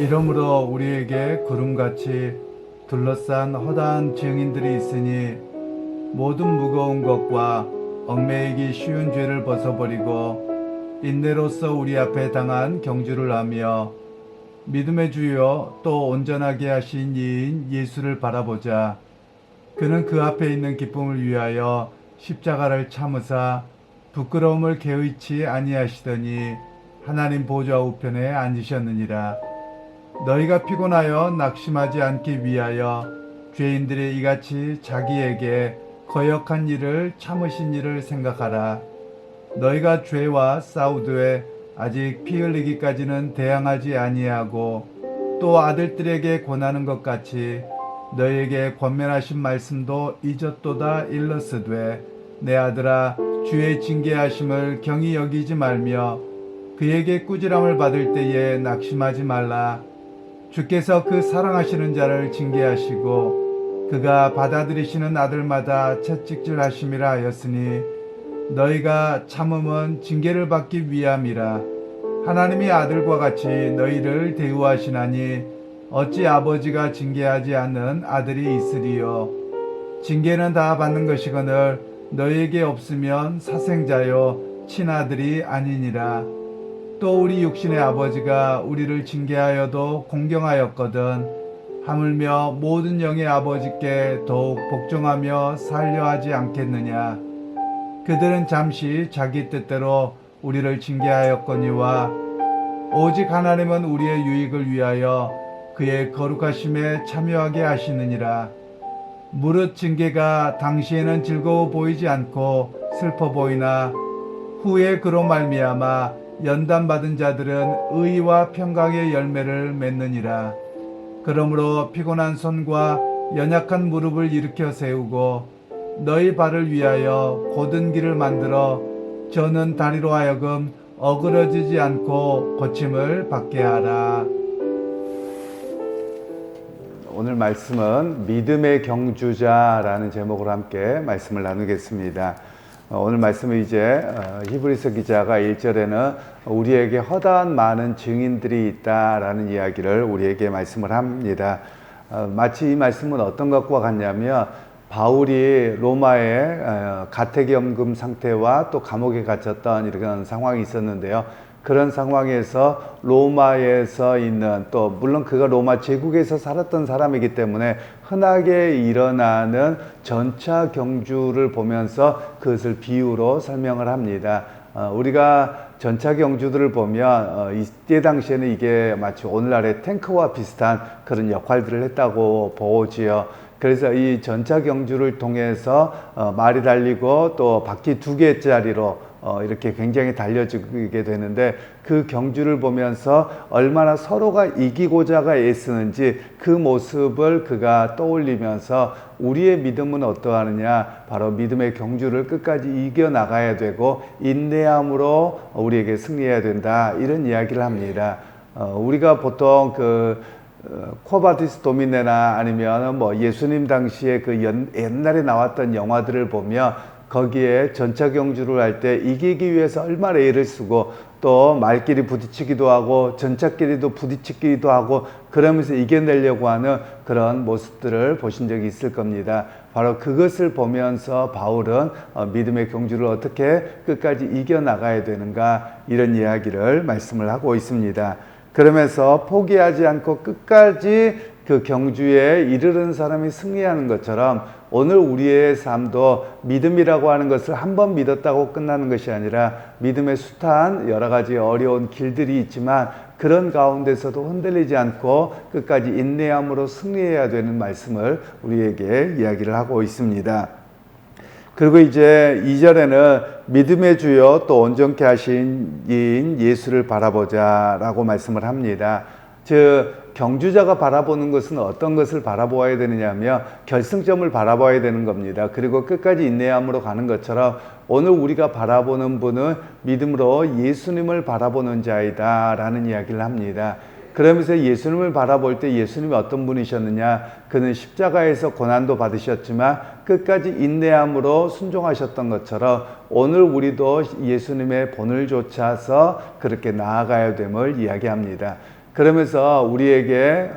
이러므로 우리에게 구름같이 둘러싼 허다한 증인들이 있으니 모든 무거운 것과 얽매이기 쉬운 죄를 벗어버리고 인내로서 우리 앞에 당한 경주를 하며 믿음의 주요 또 온전하게 하신 이인 예수를 바라보자. 그는 그 앞에 있는 기쁨을 위하여 십자가를 참으사 부끄러움을 개의치 아니하시더니 하나님 보좌 우편에 앉으셨느니라. 너희가 피곤하여 낙심하지 않기 위하여 죄인들이 이같이 자기에게 거역한 일을 참으신 일을 생각하라. 너희가 죄와 싸우되 아직 피 흘리기까지는 대항하지 아니하고 또 아들들에게 권하는 것 같이 너희에게 권면하신 말씀도 잊었도다 일러스되 내 아들아 주의 징계하심을 경히 여기지 말며 그에게 꾸지람을 받을 때에 낙심하지 말라. 주께서 그 사랑하시는 자를 징계하시고 그가 받아들이시는 아들마다 채찍질하심이라 하였으니 너희가 참음은 징계를 받기 위함이라. 하나님이 아들과 같이 너희를 대우하시나니 어찌 아버지가 징계하지 않는 아들이 있으리요. 징계는 다 받는 것이거늘 너희에게 없으면 사생자요 친아들이 아니니라. 또 우리 육신의 아버지가 우리를 징계하여도 공경하였거든 하물며 모든 영의 아버지께 더욱 복종하며 살려 하지 않겠느냐. 그들은 잠시 자기 뜻대로 우리를 징계하였거니와 오직 하나님은 우리의 유익을 위하여 그의 거룩하심에 참여하게 하시느니라. 무릇 징계가 당시에는 즐거워 보이지 않고 슬퍼 보이나 후에 그로 말미암아 연단받은 자들은 의와 평강의 열매를 맺느니라. 그러므로 피곤한 손과 연약한 무릎을 일으켜 세우고 너희 발을 위하여 곧은 길을 만들어 저는 다리로 하여금 어그러지지 않고 고침을 받게 하라. 오늘 말씀은 믿음의 경주자라는 제목으로 함께 말씀을 나누겠습니다. 오늘 말씀은 이제 히브리서 기자가 1절에는 우리에게 허다한 많은 증인들이 있다라는 이야기를 우리에게 말씀을 합니다. 마치 이 말씀은 어떤 것과 같냐면 바울이 로마의 가택연금 상태와 또 감옥에 갇혔던 이런 상황이 있었는데요. 그런 상황에서 로마에서 있는 또 물론 그가 로마 제국에서 살았던 사람이기 때문에 흔하게 일어나는 전차 경주를 보면서 그것을 비유로 설명을 합니다. 우리가 전차 경주들을 보면 이때 당시에는 이게 마치 오늘날의 탱크와 비슷한 그런 역할들을 했다고 보지요. 그래서 이 전차 경주를 통해서 말이 달리고 또 바퀴 2개짜리로 이렇게 굉장히 달려지게 되는데 그 경주를 보면서 얼마나 서로가 이기고자가 애쓰는지 그 모습을 그가 떠올리면서 우리의 믿음은 어떠하느냐, 바로 믿음의 경주를 끝까지 이겨나가야 되고 인내함으로 우리에게 승리해야 된다, 이런 이야기를 합니다. 우리가 보통 코바디스 도미네나 아니면 뭐 예수님 당시에 그 옛날에 나왔던 영화들을 보면 거기에 전차 경주를 할 때 이기기 위해서 얼마나 애를 쓰고 또 말끼리 부딪히기도 하고 전차끼리도 부딪히기도 하고 그러면서 이겨내려고 하는 그런 모습들을 보신 적이 있을 겁니다. 바로 그것을 보면서 바울은 믿음의 경주를 어떻게 끝까지 이겨나가야 되는가, 이런 이야기를 말씀을 하고 있습니다. 그러면서 포기하지 않고 끝까지 그 경주에 이르는 사람이 승리하는 것처럼 오늘 우리의 삶도 믿음이라고 하는 것을 한 번 믿었다고 끝나는 것이 아니라 믿음의 숱한 여러 가지 어려운 길들이 있지만 그런 가운데서도 흔들리지 않고 끝까지 인내함으로 승리해야 되는 말씀을 우리에게 이야기를 하고 있습니다. 그리고 이제 2절에는 믿음의 주요 또 온전케 하신 이인 예수를 바라보자 라고 말씀을 합니다. 즉 경주자가 바라보는 것은 어떤 것을 바라보아야 되느냐면 결승점을 바라봐야 되는 겁니다. 그리고 끝까지 인내함으로 가는 것처럼 오늘 우리가 바라보는 분은 믿음으로 예수님을 바라보는 자이다 라는 이야기를 합니다. 그러면서 예수님을 바라볼 때 예수님이 어떤 분이셨느냐, 그는 십자가에서 고난도 받으셨지만 끝까지 인내함으로 순종하셨던 것처럼 오늘 우리도 예수님의 본을 좇아서 그렇게 나아가야 됨을 이야기합니다. 그러면서 우리에게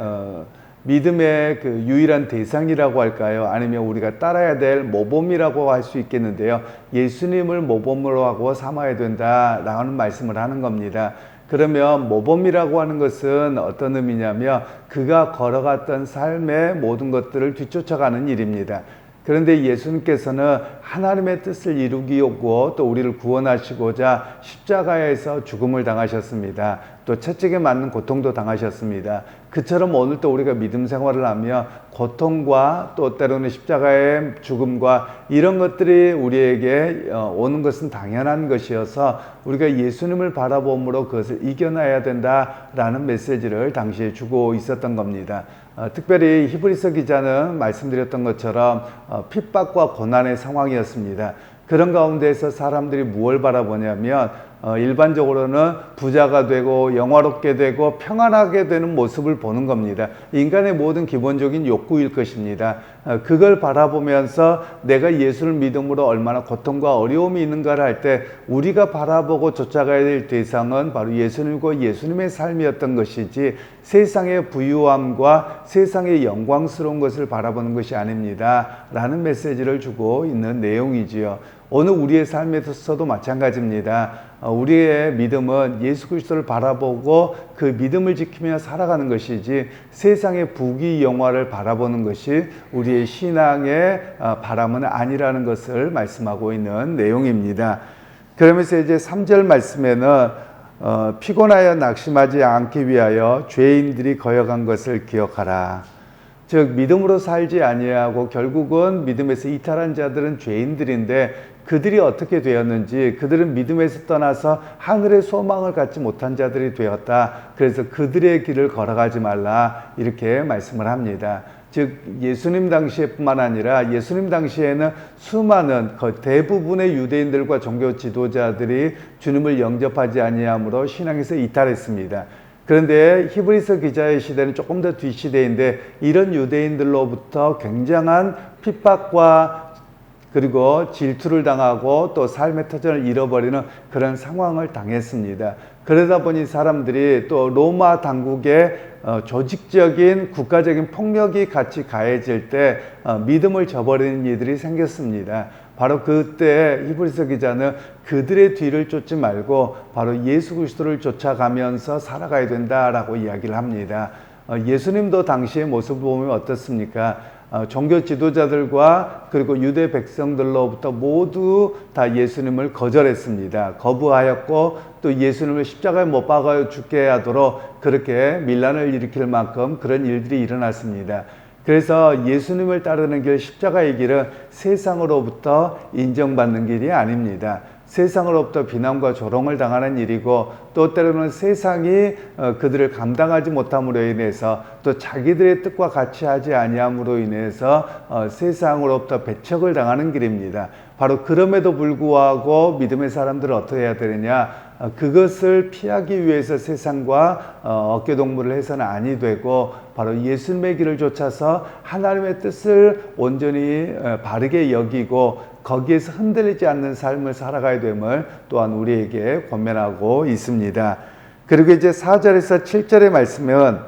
믿음의 그 유일한 대상이라고 할까요? 아니면 우리가 따라야 될 모범이라고 할 수 있겠는데요. 예수님을 모범으로 하고 삼아야 된다라는 말씀을 하는 겁니다. 그러면 모범이라고 하는 것은 어떤 의미냐면 그가 걸어갔던 삶의 모든 것들을 뒤쫓아가는 일입니다. 그런데 예수님께서는 하나님의 뜻을 이루기 위하고 또 우리를 구원하시고자 십자가에서 죽음을 당하셨습니다. 또 채찍에 맞는 고통도 당하셨습니다. 그처럼 오늘도 우리가 믿음 생활을 하며 고통과 또 때로는 십자가의 죽음과 이런 것들이 우리에게 오는 것은 당연한 것이어서 우리가 예수님을 바라봄으로 그것을 이겨내야 된다라는 메시지를 당시에 주고 있었던 겁니다. 특별히 히브리서 기자는 말씀드렸던 것처럼 핍박과 고난의 상황이었습니다. 그런 가운데에서 사람들이 무엇을 바라보냐면 일반적으로는 부자가 되고 영화롭게 되고 평안하게 되는 모습을 보는 겁니다. 인간의 모든 기본적인 욕구일 것입니다. 그걸 바라보면서 내가 예수를 믿음으로 얼마나 고통과 어려움이 있는가를 할 때 우리가 바라보고 쫓아가야 될 대상은 바로 예수님과 예수님의 삶이었던 것이지 세상의 부유함과 세상의 영광스러운 것을 바라보는 것이 아닙니다 라는 메시지를 주고 있는 내용이지요. 오늘 우리의 삶에서도 마찬가지입니다. 우리의 믿음은 예수 그리스도를 바라보고 그 믿음을 지키며 살아가는 것이지 세상의 부귀 영화를 바라보는 것이 우리의 신앙의 바람은 아니라는 것을 말씀하고 있는 내용입니다. 그러면서 이제 3절 말씀에는 피곤하여 낙심하지 않기 위하여 죄인들이 거역한 것을 기억하라. 즉 믿음으로 살지 아니하고 결국은 믿음에서 이탈한 자들은 죄인들인데 그들이 어떻게 되었는지 그들은 믿음에서 떠나서 하늘의 소망을 갖지 못한 자들이 되었다. 그래서 그들의 길을 걸어가지 말라 이렇게 말씀을 합니다. 즉 예수님 당시에뿐만 아니라 예수님 당시에는 수많은 대부분의 유대인들과 종교 지도자들이 주님을 영접하지 아니함으로 신앙에서 이탈했습니다. 그런데 히브리서 기자의 시대는 조금 더 뒷시대인데 이런 유대인들로부터 굉장한 핍박과 그리고 질투를 당하고 또 삶의 터전을 잃어버리는 그런 상황을 당했습니다. 그러다 보니 사람들이 또 로마 당국의 조직적인 국가적인 폭력이 같이 가해질 때 믿음을 저버리는 이들이 생겼습니다. 바로 그때 히브리서 기자는 그들의 뒤를 쫓지 말고 바로 예수 그리스도를 쫓아가면서 살아가야 된다라고 이야기를 합니다. 예수님도 당시의 모습을 보면 어떻습니까? 종교 지도자들과 그리고 유대 백성들로부터 모두 다 예수님을 거절했습니다. 거부하였고 또 예수님을 십자가에 못 박아 죽게 하도록 그렇게 밀란을 일으킬 만큼 그런 일들이 일어났습니다. 그래서 예수님을 따르는 길, 십자가의 길은 세상으로부터 인정받는 길이 아닙니다. 세상으로부터 비난과 조롱을 당하는 일이고 또 때로는 세상이 그들을 감당하지 못함으로 인해서 또 자기들의 뜻과 같이 하지 아니함으로 인해서 세상으로부터 배척을 당하는 길입니다. 바로 그럼에도 불구하고 믿음의 사람들은 어떻게 해야 되느냐? 그것을 피하기 위해서 세상과 어깨동무를 해서는 아니 되고 바로 예수님의 길을 쫓아서 하나님의 뜻을 온전히 바르게 여기고 거기에서 흔들리지 않는 삶을 살아가야 됨을 또한 우리에게 권면하고 있습니다. 그리고 이제 4절에서 7절의 말씀은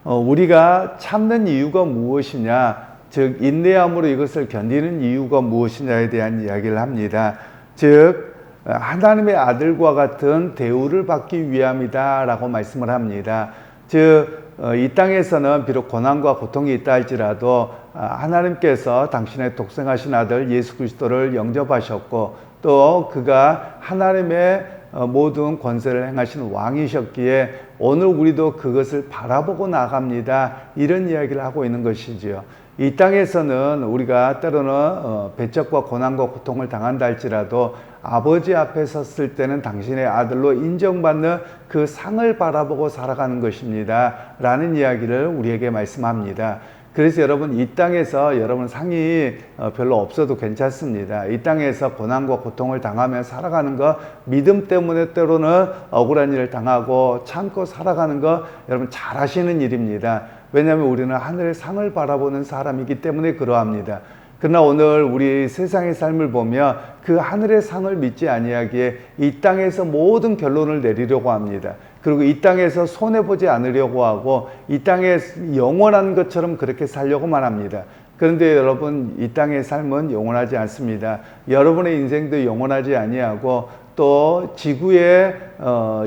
우리가 참는 이유가 무엇이냐, 즉 인내함으로 이것을 견디는 이유가 무엇이냐에 대한 이야기를 합니다. 즉 하나님의 아들과 같은 대우를 받기 위함이다 라고 말씀을 합니다. 즉 이 땅에서는 비록 고난과 고통이 있다 할지라도 하나님께서 당신의 독생하신 아들 예수 그리스도를 영접하셨고 또 그가 하나님의 모든 권세를 행하신 왕이셨기에 오늘 우리도 그것을 바라보고 나갑니다. 이런 이야기를 하고 있는 것이지요. 이 땅에서는 우리가 때로는 배척과 고난과 고통을 당한다 할지라도 아버지 앞에 섰을 때는 당신의 아들로 인정받는 그 상을 바라보고 살아가는 것입니다 라는 이야기를 우리에게 말씀합니다. 그래서 여러분 이 땅에서 여러분 상이 별로 없어도 괜찮습니다. 이 땅에서 고난과 고통을 당하며 살아가는 것, 믿음 때문에 때로는 억울한 일을 당하고 참고 살아가는 것 여러분 잘 하시는 일입니다. 왜냐하면 우리는 하늘의 상을 바라보는 사람이기 때문에 그러합니다. 그러나 오늘 우리 세상의 삶을 보며 그 하늘의 상을 믿지 아니하기에 이 땅에서 모든 결론을 내리려고 합니다. 그리고 이 땅에서 손해보지 않으려고 하고 이 땅에 영원한 것처럼 그렇게 살려고만 합니다. 그런데 여러분, 이 땅의 삶은 영원하지 않습니다. 여러분의 인생도 영원하지 아니하고 또 지구의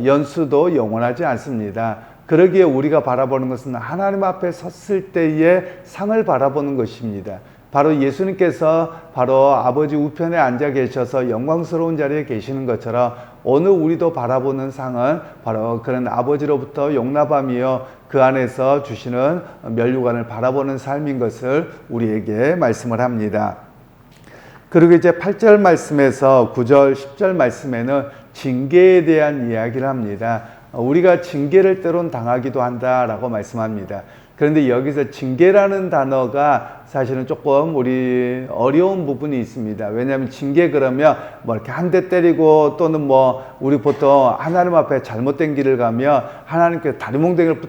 연수도 영원하지 않습니다. 그러기에 우리가 바라보는 것은 하나님 앞에 섰을 때의 상을 바라보는 것입니다. 바로 예수님께서 바로 아버지 우편에 앉아 계셔서 영광스러운 자리에 계시는 것처럼 오늘 우리도 바라보는 상은 바로 그런 아버지로부터 용납함이요 그 안에서 주시는 면류관을 바라보는 삶인 것을 우리에게 말씀을 합니다. 그리고 이제 8절 말씀에서 9절, 10절 말씀에는 징계에 대한 이야기를 합니다. 우리가 징계를 때론 당하기도 한다라고 말씀합니다. 그런데 여기서 징계라는 단어가 사실은 조금 우리 어려운 부분이 있습니다. 왜냐하면 징계 그러면 뭐 이렇게 한 대 때리고 또는 뭐 우리 보통 하나님 앞에 잘못된 길을 가면 하나님께 다리몽댕이를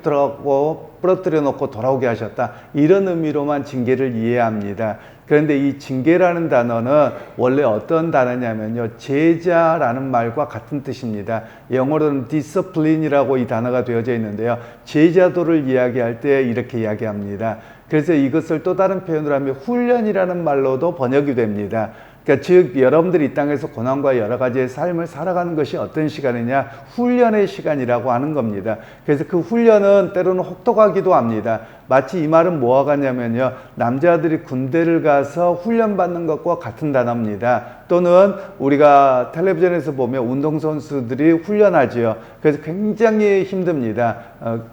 부러뜨려 놓고 돌아오게 하셨다. 이런 의미로만 징계를 이해합니다. 그런데 이 징계라는 단어는 원래 어떤 단어냐면요, 제자라는 말과 같은 뜻입니다. 영어로는 discipline이라고 이 단어가 되어져 있는데요, 제자도를 이야기할 때 이렇게 이야기합니다. 그래서 이것을 또 다른 표현으로 하면 훈련이라는 말로도 번역이 됩니다. 그러니까 즉 여러분들이 이 땅에서 고난과 여러 가지의 삶을 살아가는 것이 어떤 시간이냐, 훈련의 시간이라고 하는 겁니다. 그래서 그 훈련은 때로는 혹독하기도 합니다. 마치 이 말은 뭐와 같냐면요, 남자들이 군대를 가서 훈련받는 것과 같은 단어입니다. 또는 우리가 텔레비전에서 보면 운동선수들이 훈련하지요. 그래서 굉장히 힘듭니다.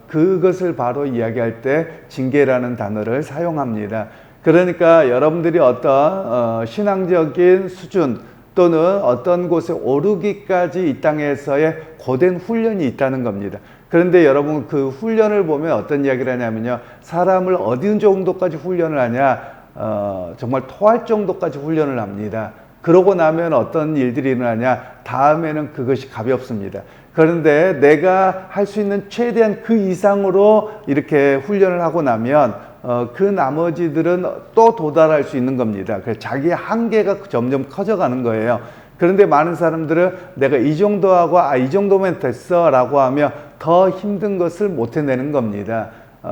그것을 바로 이야기할 때 징계라는 단어를 사용합니다. 그러니까 여러분들이 어떤 신앙적인 수준 또는 어떤 곳에 오르기까지 이 땅에서의 고된 훈련이 있다는 겁니다. 그런데 여러분, 그 훈련을 보면 어떤 이야기를 하냐면요, 사람을 어느 정도까지 훈련을 하냐, 정말 토할 정도까지 훈련을 합니다. 그러고 나면 어떤 일들이 일어나냐, 다음에는 그것이 가볍습니다. 그런데 내가 할 수 있는 최대한 그 이상으로 이렇게 훈련을 하고 나면 그 나머지들은 또 도달할 수 있는 겁니다. 그래서 자기의 한계가 점점 커져가는 거예요. 그런데 많은 사람들은 내가 이 정도 하고 이 정도면 됐어 라고 하면 더 힘든 것을 못 해내는 겁니다.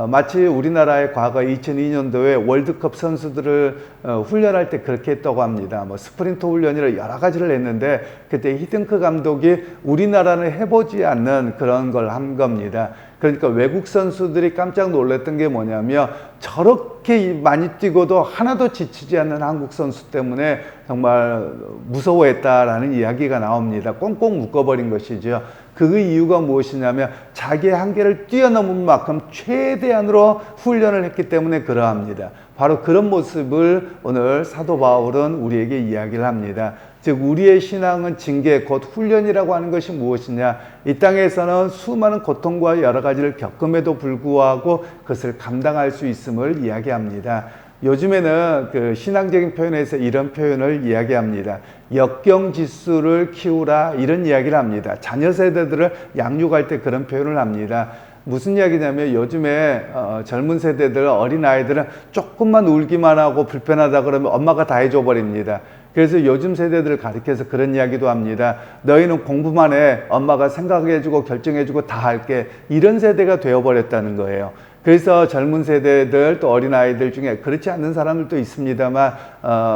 마치 우리나라의 과거 2002년도에 월드컵 선수들을 훈련할 때 그렇게 했다고 합니다. 뭐 스프린트 훈련이라 여러 가지를 했는데 그때 히딩크 감독이 우리나라는 해보지 않는 그런 걸 한 겁니다. 그러니까 외국 선수들이 깜짝 놀랐던 게 뭐냐면 저렇게 많이 뛰고도 하나도 지치지 않는 한국 선수 때문에 정말 무서워했다라는 이야기가 나옵니다. 꽁꽁 묶어버린 것이죠. 그 이유가 무엇이냐면 자기의 한계를 뛰어넘은 만큼 최대한으로 훈련을 했기 때문에 그러합니다. 바로 그런 모습을 오늘 사도 바울은 우리에게 이야기를 합니다. 즉 우리의 신앙은 징계 곧 훈련이라고 하는 것이 무엇이냐, 이 땅에서는 수많은 고통과 여러 가지를 겪음에도 불구하고 그것을 감당할 수 있음을 이야기합니다. 요즘에는 그 신앙적인 표현에서 이런 표현을 이야기합니다. 역경지수를 키우라, 이런 이야기를 합니다. 자녀 세대들을 양육할 때 그런 표현을 합니다. 무슨 이야기냐면 요즘에 젊은 세대들, 어린아이들은 조금만 울기만 하고 불편하다 그러면 엄마가 다 해줘 버립니다. 그래서 요즘 세대들을 가리켜서 그런 이야기도 합니다. 너희는 공부만 해, 엄마가 생각해주고 결정해주고 다 할게. 이런 세대가 되어버렸다는 거예요. 그래서 젊은 세대들 또 어린아이들 중에 그렇지 않는 사람들도 있습니다만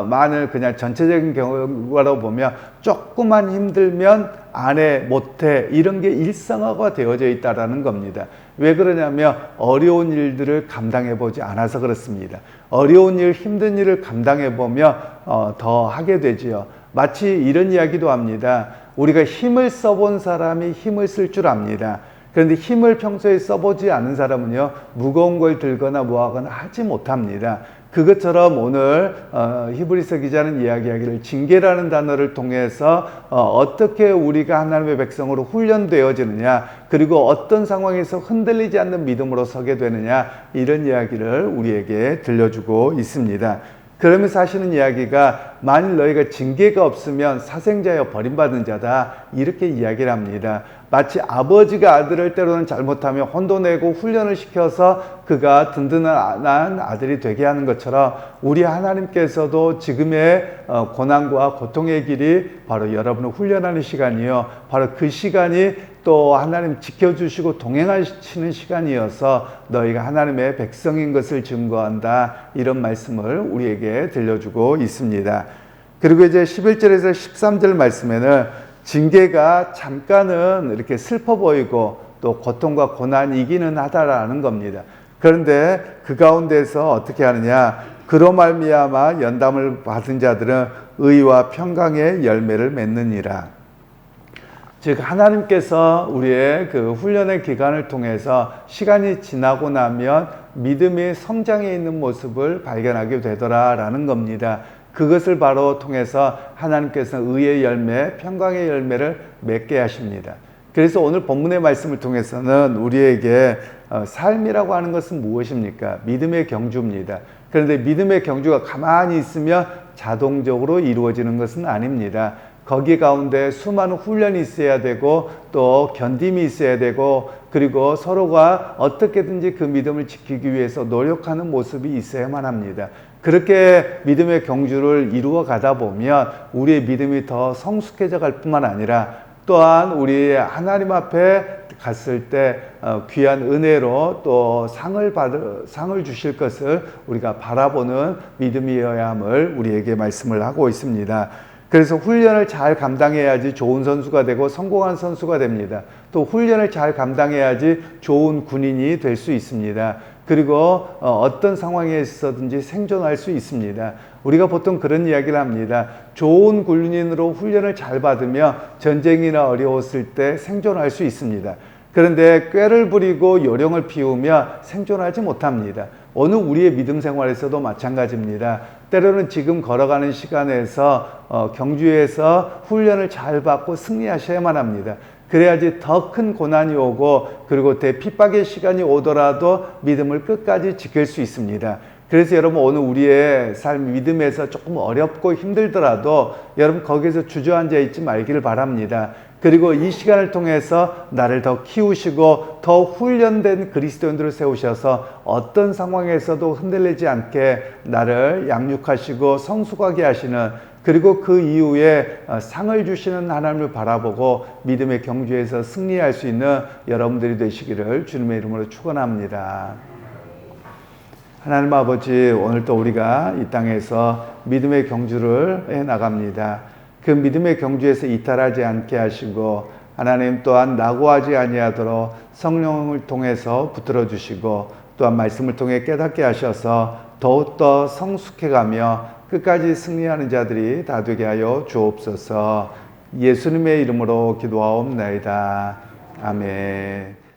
만일 그냥 전체적인 경우로 보면 조금만 힘들면 안 해, 못해, 이런 게 일상화가 되어져 있다는 겁니다. 왜 그러냐면 어려운 일들을 감당해 보지 않아서 그렇습니다. 어려운 일, 힘든 일을 감당해 보면 더 하게 되지요. 마치 이런 이야기도 합니다. 우리가 힘을 써본 사람이 힘을 쓸 줄 압니다. 그런데 힘을 평소에 써보지 않은 사람은요, 무거운 걸 들거나 뭐하거나 하지 못합니다. 그것처럼 오늘 히브리서 기자는 이야기하기를 징계라는 단어를 통해서 어떻게 우리가 하나님의 백성으로 훈련되어지느냐, 그리고 어떤 상황에서 흔들리지 않는 믿음으로 서게 되느냐, 이런 이야기를 우리에게 들려주고 있습니다. 그러면서 하시는 이야기가 만일 너희가 징계가 없으면 사생자여 버림받은 자다. 이렇게 이야기를 합니다. 마치 아버지가 아들을 때로는 잘못하면 혼도내고 훈련을 시켜서 그가 든든한 아들이 되게 하는 것처럼 우리 하나님께서도 지금의 고난과 고통의 길이 바로 여러분을 훈련하는 시간이요. 바로 그 시간이 또 하나님 지켜주시고 동행하시는 시간이어서 너희가 하나님의 백성인 것을 증거한다. 이런 말씀을 우리에게 들려주고 있습니다. 그리고 이제 11절에서 13절 말씀에는 징계가 잠깐은 이렇게 슬퍼 보이고 또 고통과 고난이기는 하다라는 겁니다. 그런데 그 가운데서 어떻게 하느냐? 그로 말미암아 연담을 받은 자들은 의와 평강의 열매를 맺느니라. 즉 하나님께서 우리의 그 훈련의 기간을 통해서 시간이 지나고 나면 믿음의 성장해 있는 모습을 발견하게 되더라라는 겁니다. 그것을 바로 통해서 하나님께서는 의의 열매, 평강의 열매를 맺게 하십니다. 그래서 오늘 본문의 말씀을 통해서는 우리에게 삶이라고 하는 것은 무엇입니까? 믿음의 경주입니다. 그런데 믿음의 경주가 가만히 있으면 자동적으로 이루어지는 것은 아닙니다. 거기 가운데 수많은 훈련이 있어야 되고 또 견딤이 있어야 되고 그리고 서로가 어떻게든지 그 믿음을 지키기 위해서 노력하는 모습이 있어야만 합니다. 그렇게 믿음의 경주를 이루어 가다 보면 우리의 믿음이 더 성숙해져 갈 뿐만 아니라 또한 우리 하나님 앞에 갔을 때 귀한 은혜로 또 상을 주실 것을 우리가 바라보는 믿음이어야 함을 우리에게 말씀을 하고 있습니다. 그래서 훈련을 잘 감당해야지 좋은 선수가 되고 성공한 선수가 됩니다. 또 훈련을 잘 감당해야지 좋은 군인이 될 수 있습니다. 그리고 어떤 상황에 있어든지 생존할 수 있습니다. 우리가 보통 그런 이야기를 합니다. 좋은 군인으로 훈련을 잘 받으면 전쟁이나 어려웠을 때 생존할 수 있습니다. 그런데 꾀를 부리고 요령을 피우며 생존하지 못합니다. 어느 우리의 믿음 생활에서도 마찬가지입니다. 때로는 지금 걸어가는 시간에서 경주에서 훈련을 잘 받고 승리하셔야만 합니다. 그래야지 더 큰 고난이 오고 그리고 대핍박의 시간이 오더라도 믿음을 끝까지 지킬 수 있습니다. 그래서 여러분 오늘 우리의 삶 믿음에서 조금 어렵고 힘들더라도 여러분 거기에서 주저앉아 있지 말기를 바랍니다. 그리고 이 시간을 통해서 나를 더 키우시고 더 훈련된 그리스도인들을 세우셔서 어떤 상황에서도 흔들리지 않게 나를 양육하시고 성숙하게 하시는 그리고 그 이후에 상을 주시는 하나님을 바라보고 믿음의 경주에서 승리할 수 있는 여러분들이 되시기를 주님의 이름으로 축원합니다. 하나님 아버지, 오늘도 우리가 이 땅에서 믿음의 경주를 해나갑니다. 그 믿음의 경주에서 이탈하지 않게 하시고 하나님 또한 낙오하지 아니하도록 성령을 통해서 붙들어 주시고 또한 말씀을 통해 깨닫게 하셔서 더욱더 성숙해가며 끝까지 승리하는 자들이 다 되게 하여 주옵소서. 예수님의 이름으로 기도하옵나이다. 아멘.